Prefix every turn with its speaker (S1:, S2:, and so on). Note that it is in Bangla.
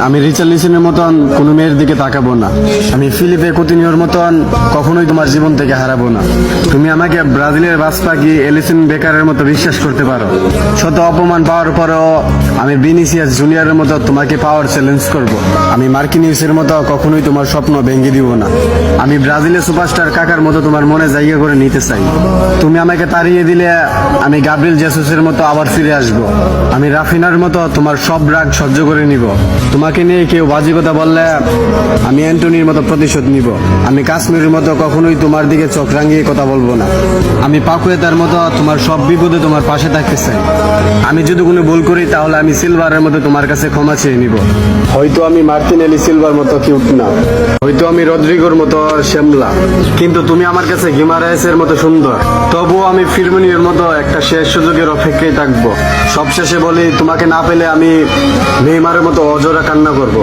S1: আমি রিচার্লিসনের মতন কোনো মেয়ের দিকে তাকাবো না। আমি ফিলিপে কুতিনিওর মতন কখনোই তোমার জীবন থেকে হারাবো না। তুমি আমাকে ব্রাজিলের বাস পাখি এলিসন বেকারের মতো বিশ্বাস করতে পারো। শত অপমান পাওয়ার পরেও আমি ভিনিসিয়াস জুনিয়রের মতো তোমাকে পাওয়ার চ্যালেঞ্জ করব। আমি মার্কিনিউসের মতো কখনোই তোমার স্বপ্ন ভেঙে দিব না। আমি ব্রাজিলের সুপারস্টার কাকার মতো তোমার মনে জায়গা করে নিতে চাই। তুমি আমাকে তাড়িয়ে দিলে আমি গাব্রিয়েল জেসুসের মতো আবার ফিরে আসব। আমি রাফিনার মতো তোমার সব রাগ সহ্য করে নিব। তোমাকে নিয়ে কেউ বাজে কথা বললে আমি অ্যান্টনির মতো প্রতিশোধ নিব। আমি কাশ্মীরের মতো কখনোই তোমার দিকে চোখ রাঙিয়ে কথা বলবো না। আমি পাকুয়েতার মতো তোমার সব বিপদে তোমার পাশে থাকতে চাই। আমি যদি কোনো ভুল করি তাহলে আমি সিলভারের মতো তোমার কাছে ক্ষমা চেয়ে নিব। হয়তো আমি মার্টিনেলি সিলভার মতো কিউট না, হয়তো আমি রদ্রিগোর মতো শ্যামলা, কিন্তু তুমি আমার কাছে গিমারায়েসের মতো সুন্দর। তবুও আমি ফিরমিনিওর মতো একটা শেষ সুযোগের অপেক্ষায় থাকবো। সবশেষে বলি, তোমাকে না পেলে আমি নেইমারের মতো অজোড়া কান্না করব।